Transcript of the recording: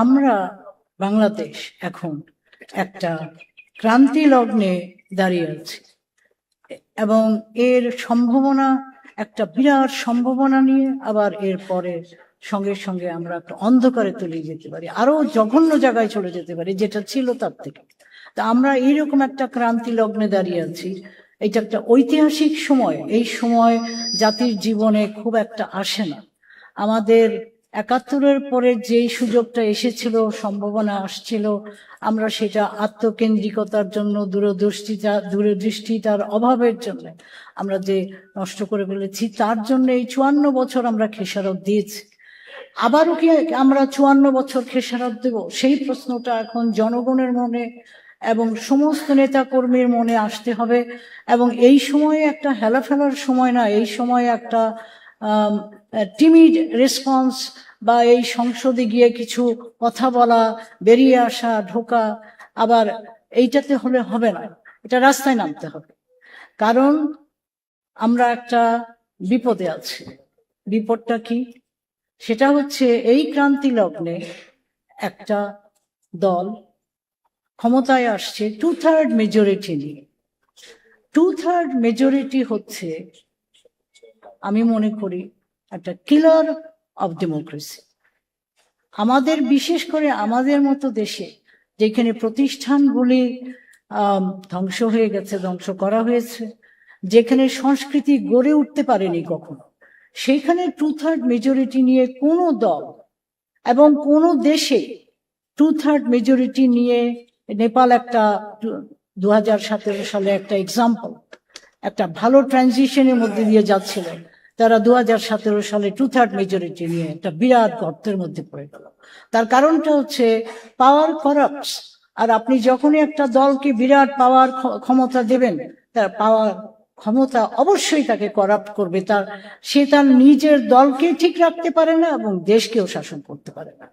আমরা বাংলাদেশ এখন একটা ক্রান্তি লগ্নে দাঁড়িয়ে আছি এবং এর সম্ভাবনা একটা বিরাট সম্ভাবনা নিয়ে আবার এর পরে সঙ্গে সঙ্গে আমরা একটা অন্ধকারে তলিয়ে যেতে পারি, আরো জঘন্য জায়গায় চলে যেতে পারি যেটা ছিল তার থেকে। তা আমরা এইরকম একটা ক্রান্তি লগ্নে দাঁড়িয়ে আছি। এটা একটা ঐতিহাসিক সময়। এই সময় জাতির জীবনে খুব একটা আসে না। আমাদের ৭১-এর পরে যেই সুযোগটা এসেছিল, সম্ভাবনা আসছিল, আমরা সেটা আত্মকেন্দ্রিকতার জন্য, দূরদৃষ্টিতার অভাবের জন্য আমরা যে নষ্ট করে ফেলেছি, তার জন্য এই ৫৪ বছর আমরা খেসারত দিয়েছি। আবারও কি আমরা ৫৪ বছর খেসারত দেব? সেই প্রশ্নটা এখন জনগণের মনে এবং সমস্ত নেতা কর্মীর মনে আসতে হবে। এবং এই সময়ে একটা হেলাফেলার সময় না, এই সময়ে একটা টিমিড রেসপন্স বা এই সংসদে গিয়ে কিছু কথা বলা, বেরিয়ে আসা, ঢোকা, আবার এইটাতে হলে হবে না। এটা রাস্তায় নামতে হবে। কারণ আমরা একটা বিপদে আছি। বিপদটা কি? সেটা হচ্ছে এই ক্রান্তি লগ্নে একটা দল ক্ষমতায় আসছে 2/3 মেজরিটি নিয়ে। 2/3 মেজরিটি হচ্ছে, আমি মনে করি, একটা কিলার অফ ডেমোক্রেসি। আমাদের, বিশেষ করে আমাদের মতো দেশে যেখানে প্রতিষ্ঠানগুলি ধ্বংস হয়ে গেছে, ধ্বংস করা হয়েছে, যেখানে সংস্কৃতি গড়ে উঠতে পারেনি কখনো, সেখানে 2/3 মেজরিটি নিয়ে কোনো দল এবং কোনো দেশে 2/3 মেজরিটি নিয়ে, নেপাল একটা 2017 সালে একটা এক্সাম্পল, একটা ভালো ট্রানজিশনের মধ্যে দিয়ে যাচ্ছিল, তারা 2017 সালে 2/3 মেজরিটি নিয়ে একটা বিরাট গর্তের মধ্যে পড়ে গেল। তার কারণটা হচ্ছে পাওয়ার করাপ্টস। আর আপনি যখনই একটা দলকে বিরাট পাওয়ার ক্ষমতা দেবেন, তার পাওয়ার ক্ষমতা অবশ্যই তাকে করাপ্ট করবে। সে তার নিজের দলকে ঠিক রাখতে পারে না এবং দেশকেও শাসন করতে পারে না।